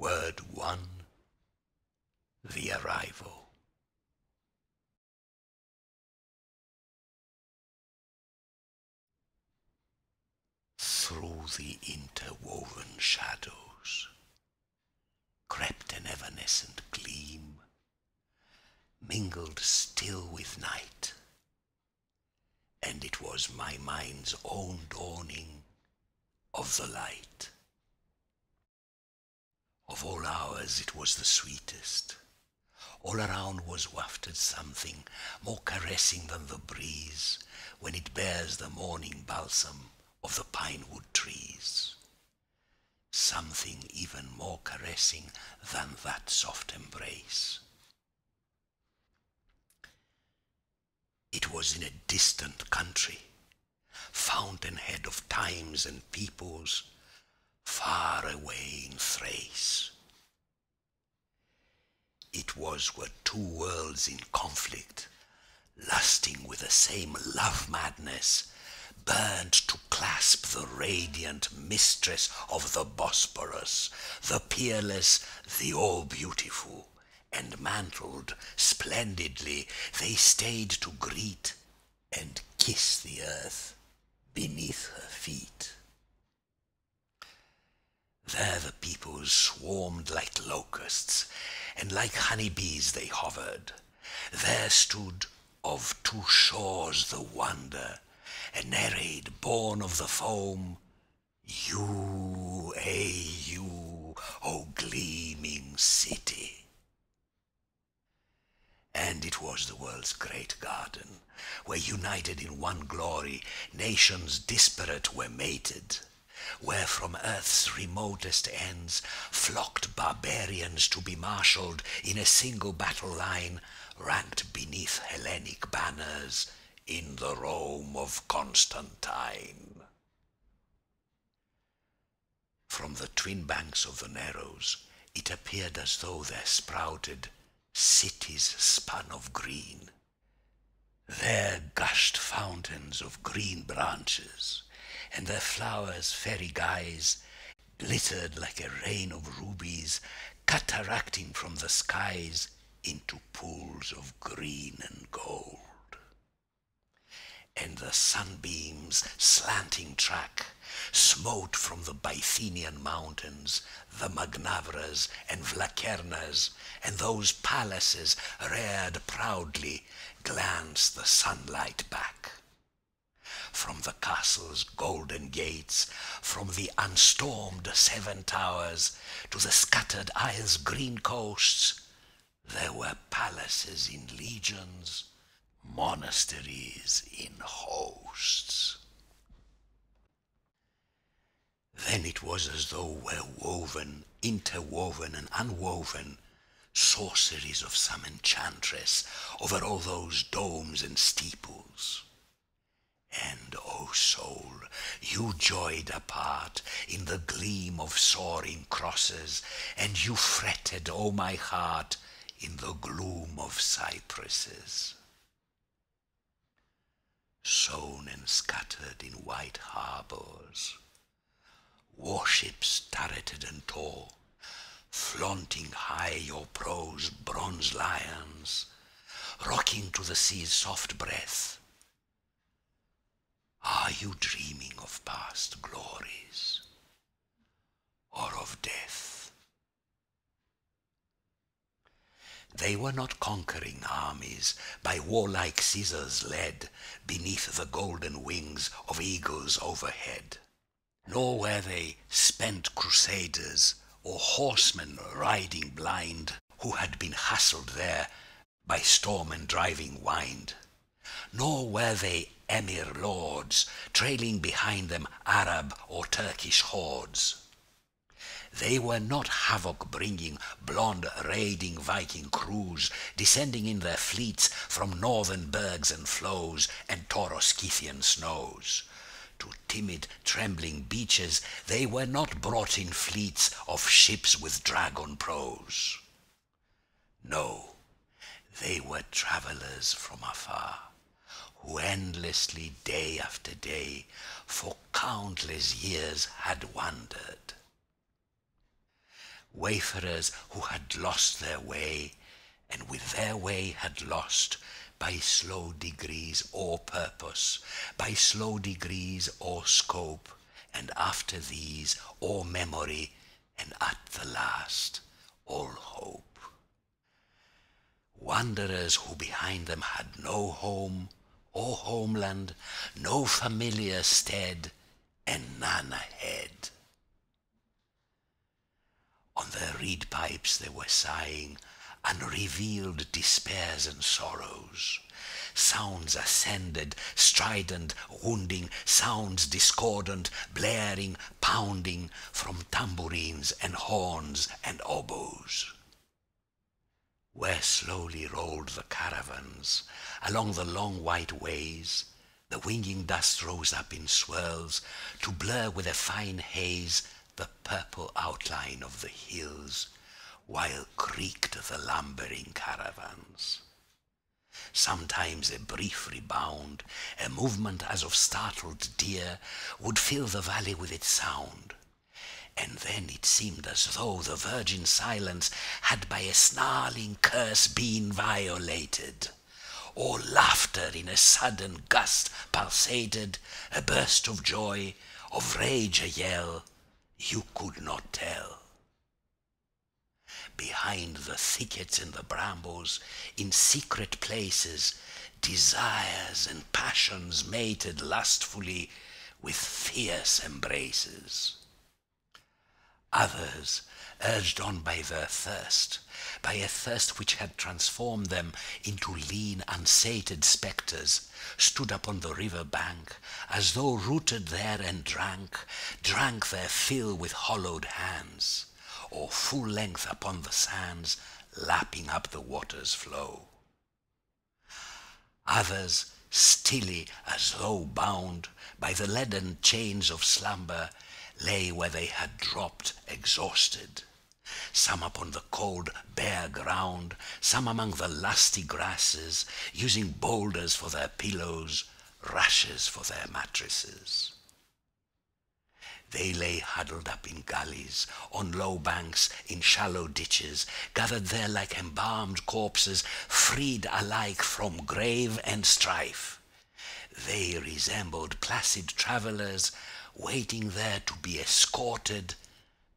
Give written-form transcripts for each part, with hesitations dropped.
Word 1. The Arrival. Through the interwoven shadows crept an evanescent gleam, mingled still with night, and it was my mind's own dawning of the light. Of all hours it was the sweetest. All around was wafted something more caressing than the breeze when it bears the morning balsam of the pine-wood trees. Something even more caressing than that soft embrace. It was in a distant country, fountainhead of times and peoples, far away in Thrace. It was where two worlds in conflict, lusting with the same love madness, burned to clasp the radiant mistress of the Bosporus, the peerless, the all-beautiful, and mantled splendidly they stayed to greet and kiss the earth beneath her feet. There the peoples swarmed like locusts, and like honeybees they hovered. There stood of two shores the wonder, a Nereid born of the foam. You, you, O gleaming city. And it was the world's great garden, where united in one glory nations disparate were mated, where from earth's remotest ends flocked barbarians to be marshalled in a single battle line, ranked beneath Hellenic banners in the Rome of Constantine. From the twin banks of the Narrows it appeared as though there sprouted cities spun of green. There gushed fountains of green branches, and their flowers, fairy guise, glittered like a rain of rubies, cataracting from the skies into pools of green and gold. And the sunbeams' slanting track smote from the Bithynian mountains, the Magnavras and Vlakernas, and those palaces reared proudly, glanced the sunlight back. From the castle's golden gates, from the unstormed seven towers, to the scattered isles' green coasts, there were palaces in legions, monasteries in hosts. Then it was as though were woven, interwoven and unwoven, sorceries of some enchantress over all those domes and steeples. And, O soul, you joyed apart in the gleam of soaring crosses, and you fretted, O my heart, in the gloom of cypresses. Sown and scattered in white harbours, warships turreted and tall, flaunting high your prow's bronze lions, rocking to the sea's soft breath. Are you dreaming of past glories, or of death? They were not conquering armies by warlike Caesars led beneath the golden wings of eagles overhead, nor were they spent crusaders or horsemen riding blind who had been hustled there by storm and driving wind, nor were they emir lords trailing behind them Arab or Turkish hordes. They were not havoc-bringing, blonde, raiding Viking crews, descending in their fleets from northern bergs and flows and Tauro-Scythian snows. To timid, trembling beaches they were not brought in fleets of ships with dragon prows. No, they were travellers from afar, who endlessly, day after day, for countless years had wandered. wayfarers who had lost their way, and with their way had lost, by slow degrees, all purpose, by slow degrees, all scope, and after these, all memory, and at the last, all hope. Wanderers who behind them had no home or homeland, no familiar stead, and none ahead. On their reed pipes they were sighing unrevealed despairs and sorrows. Sounds ascended, strident, wounding, sounds discordant, blaring, pounding from tambourines and horns and oboes. Where slowly rolled the caravans along the long white ways, the winging dust rose up in swirls to blur with a fine haze the purple outline of the hills, while creaked the lumbering caravans. Sometimes a brief rebound, a movement as of startled deer, would fill the valley with its sound, and then it seemed as though the virgin silence had by a snarling curse been violated, or laughter in a sudden gust pulsated, a burst of joy, of rage a yell, you could not tell. Behind the thickets and the brambles, in secret places, desires and passions mated lustfully with fierce embraces. Others, urged on by their thirst, by a thirst which had transformed them into lean, unsated spectres, stood upon the river bank, as though rooted there, and drank their fill with hollowed hands, or full length upon the sands, lapping up the water's flow. Others, stilly as though bound by the leaden chains of slumber, lay where they had dropped exhausted, some upon the cold bare ground, some among the lusty grasses, using boulders for their pillows, rushes for their mattresses. They lay huddled up in gullies, on low banks, in shallow ditches, gathered there like embalmed corpses, freed alike from grave and strife. They resembled placid travellers, waiting there to be escorted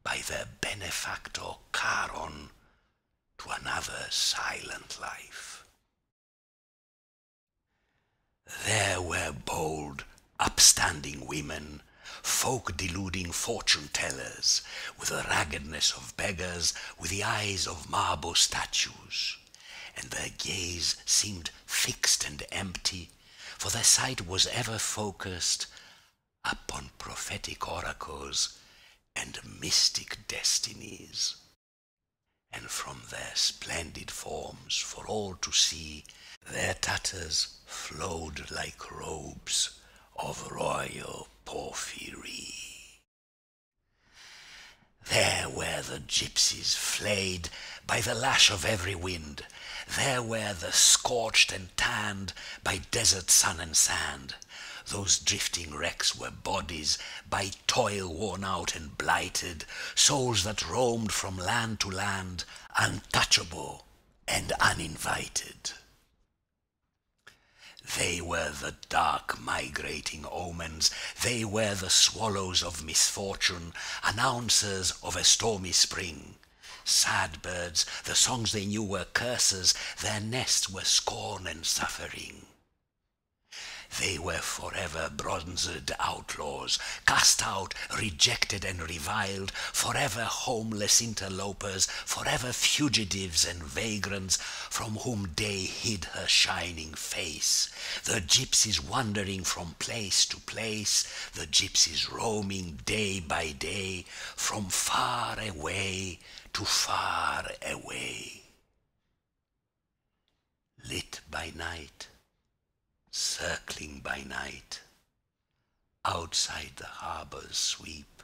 by their benefactor Charon to another silent life. There were bold, upstanding women, folk-deluding fortune-tellers, with the raggedness of beggars, with the eyes of marble statues, and their gaze seemed fixed and empty, for their sight was ever focused upon prophetic oracles and mystic destinies. And from their splendid forms for all to see, their tatters flowed like robes of royal porphyry. There were the gypsies flayed by the lash of every wind. There were the scorched and tanned by desert sun and sand. Those drifting wrecks were bodies by toil worn out and blighted, souls that roamed from land to land, untouchable and uninvited. They were the dark migrating omens, they were the swallows of misfortune, announcers of a stormy spring. Sad birds, the songs they knew were curses, their nests were scorn and suffering. They were forever bronzed outlaws, cast out, rejected and reviled, forever homeless interlopers, forever fugitives and vagrants, from whom day hid her shining face. The gypsies wandering from place to place, the gypsies roaming day by day, from far away to far away. Lit by night, circling by night, outside the harbor's sweep,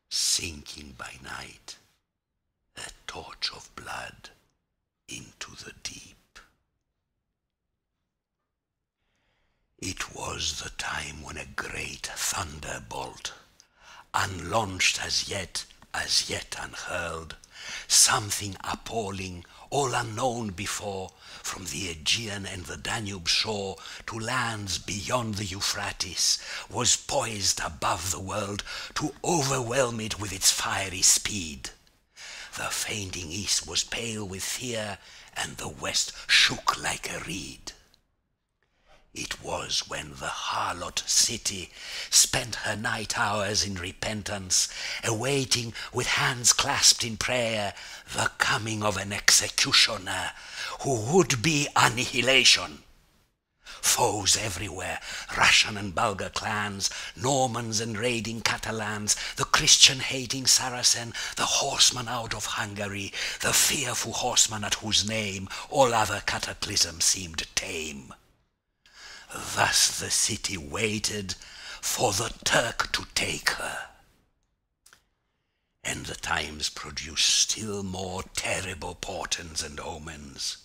sinking by night, a torch of blood into the deep. It was the time when a great thunderbolt, unlaunched as yet, as yet unhurled, something appalling, all unknown before, from the Aegean and the Danube shore to lands beyond the Euphrates, was poised above the world to overwhelm it with its fiery speed. The fainting east was pale with fear, and the west shook like a reed. It was when the harlot city spent her night hours in repentance, awaiting with hands clasped in prayer the coming of an executioner who would be annihilation. Foes everywhere, Russian and Bulgar clans, Normans and raiding Catalans, the Christian-hating Saracen, the horseman out of Hungary, the fearful horseman at whose name all other cataclysm seemed tame. Thus the city waited for the Turk to take her. And the times produced still more terrible portents and omens.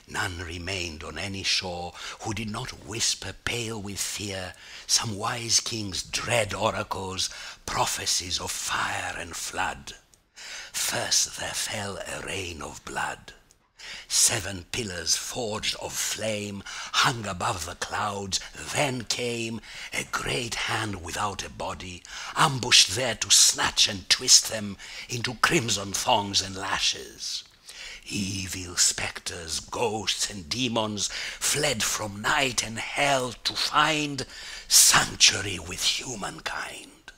None remained on any shore who did not whisper, pale with fear, some wise king's dread oracles, prophecies of fire and flood. First there fell a rain of blood. 7 pillars forged of flame hung above the clouds. Then came a great hand without a body, ambushed there to snatch and twist them into crimson thongs and lashes. Evil spectres, ghosts, and demons fled from night and hell to find sanctuary with humankind.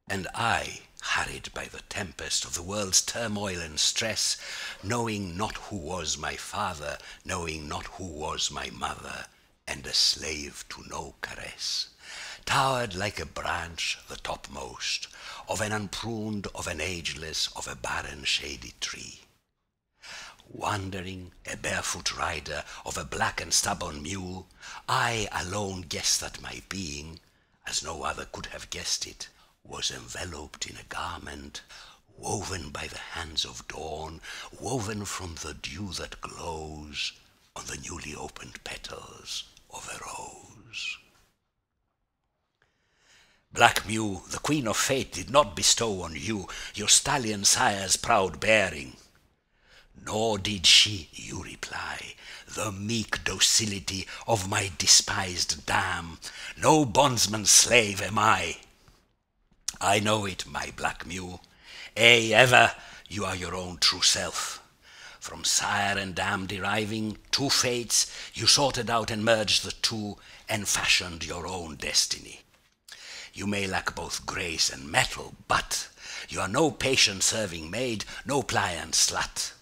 And I, harried by the tempest of the world's turmoil and stress, knowing not who was my father, knowing not who was my mother, and a slave to no caress, towered like a branch, the topmost, of an unpruned, of an ageless, of a barren shady tree. Wandering, a barefoot rider of a black and stubborn mule, I alone guessed that my being, as no other could have guessed it, was enveloped in a garment woven by the hands of dawn, woven from the dew that glows on the newly opened petals of a rose. Black Mule, the queen of fate, did not bestow on you your stallion sire's proud bearing, nor did she, you reply, the meek docility of my despised dam. No bondsman's slave am I. I know it, my black mule. Ever you are your own true self. From sire and dam deriving 2 fates, you sorted out and merged the 2 and fashioned your own destiny. You may lack both grace and mettle, but you are no patient-serving maid, no pliant slut.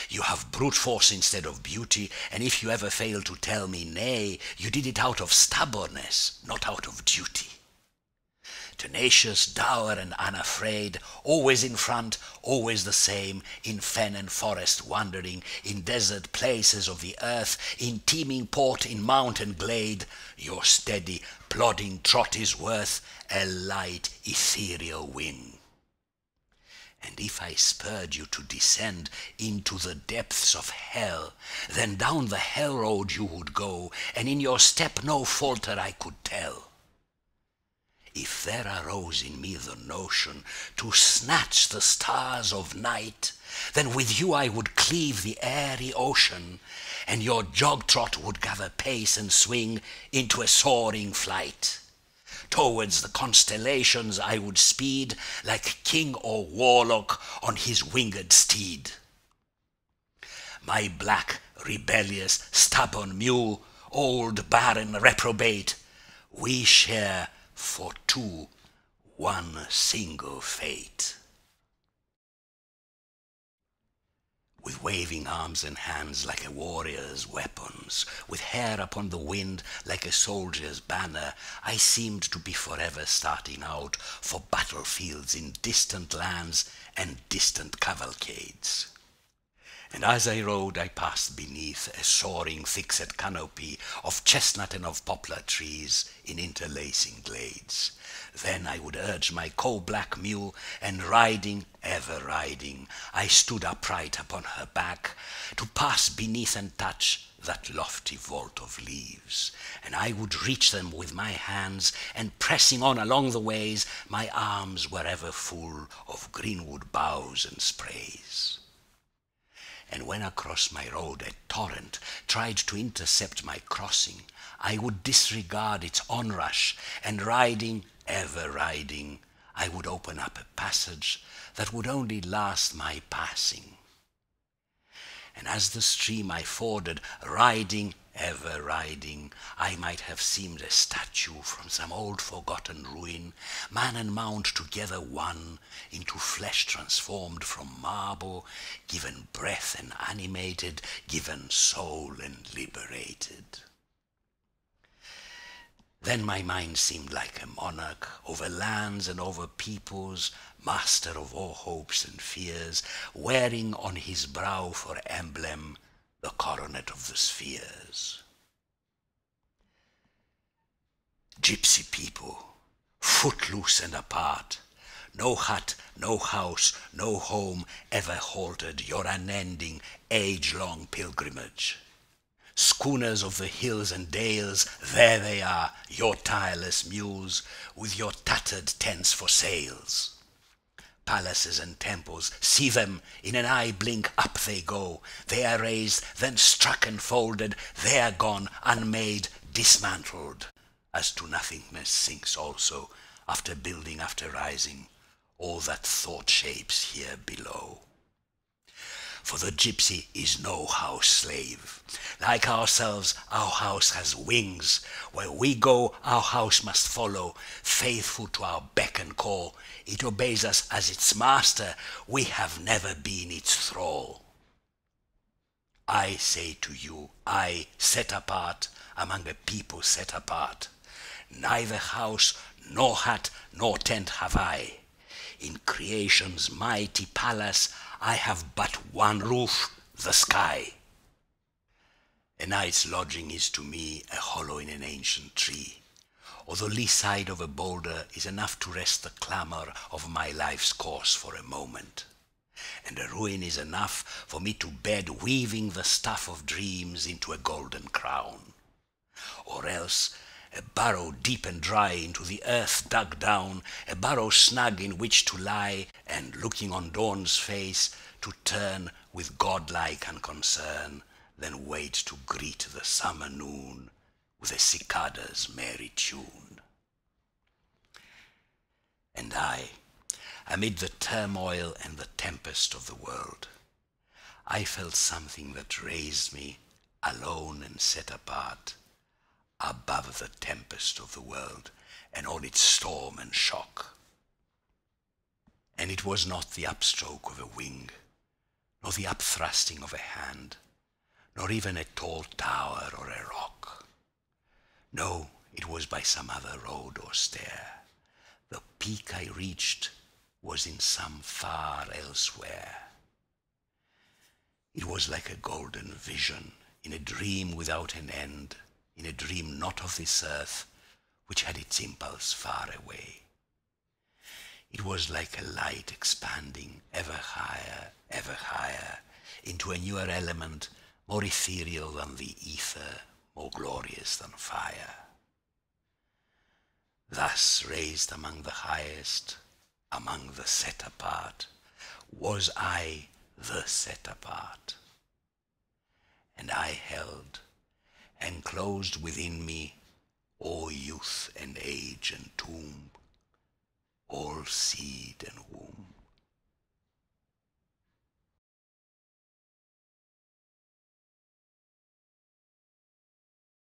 You have brute force instead of beauty, and if you ever fail to tell me nay, you did it out of stubbornness, not out of duty. Tenacious, dour, and unafraid, always in front, always the same, in fen and forest wandering, in desert places of the earth, in teeming port, in mountain glade, your steady, plodding trot is worth a light, ethereal wing. And if I spurred you to descend into the depths of hell, then down the hell road you would go, and in your step no falter I could tell. If there arose in me the notion to snatch the stars of night, then with you I would cleave the airy ocean, and your jog-trot would gather pace and swing into a soaring flight. Towards the constellations I would speed, like king or warlock on his winged steed. My black, rebellious, stubborn mule, old, barren, reprobate, we share for 2 one single fate. With waving arms and hands like a warrior's weapons, with hair upon the wind like a soldier's banner, I seemed to be forever starting out for battlefields in distant lands and distant cavalcades. And as I rode, I passed beneath a soaring thickset canopy of chestnut and of poplar trees in interlacing glades. Then I would urge my coal-black mule, and riding, ever riding, I stood upright upon her back, to pass beneath and touch that lofty vault of leaves. And I would reach them with my hands, and pressing on along the ways, my arms were ever full of greenwood boughs and sprays. And when across my road a torrent tried to intercept my crossing, I would disregard its onrush, and riding, ever riding, I would open up a passage that would only last my passing. And as the stream I forded, riding, ever riding, I might have seemed a statue from some old forgotten ruin, man and mount together one, into flesh transformed from marble, given breath and animated, given soul and liberated. Then my mind seemed like a monarch, over lands and over peoples, master of all hopes and fears, wearing on his brow for emblem the coronet of the spheres. Gypsy people, footloose and apart, no hut, no house, no home ever halted your unending, age-long pilgrimage. Schooners of the hills and dales, there they are, your tireless mules, with your tattered tents for sails. Palaces and temples, see them, in an eye blink up they go. They are raised, then struck and folded, they are gone, unmade, dismantled. As to nothingness sinks also, after building, after rising, all that thought shapes here below. For the gypsy is no house slave. Like ourselves, our house has wings. Where we go, our house must follow, faithful to our beck and call. It obeys us as its master. We have never been its thrall. I say to you, I, set apart, among a people set apart. Neither house, nor hut, nor tent have I. In creation's mighty palace, I have but one roof, the sky. A night's lodging is to me a hollow in an ancient tree, or the lee side of a boulder is enough to rest the clamour of my life's course for a moment, and a ruin is enough for me to bed weaving the stuff of dreams into a golden crown, or else a burrow deep and dry into the earth dug down, a burrow snug in which to lie, and looking on dawn's face, to turn with godlike unconcern, then wait to greet the summer noon with a cicada's merry tune. And I, amid the turmoil and the tempest of the world, I felt something that raised me, alone and set apart, above the tempest of the world and all its storm and shock. And it was not the upstroke of a wing, nor the upthrusting of a hand, nor even a tall tower or a rock. No, it was by some other road or stair. The peak I reached was in some far elsewhere. It was like a golden vision in a dream without an end, in a dream not of this earth, which had its impulse far away. It was like a light expanding ever higher, into a newer element, more ethereal than the ether, more glorious than fire. Thus raised among the highest, among the set apart, was I the set apart. And I held, enclosed within me, all youth and age and tomb, all seed and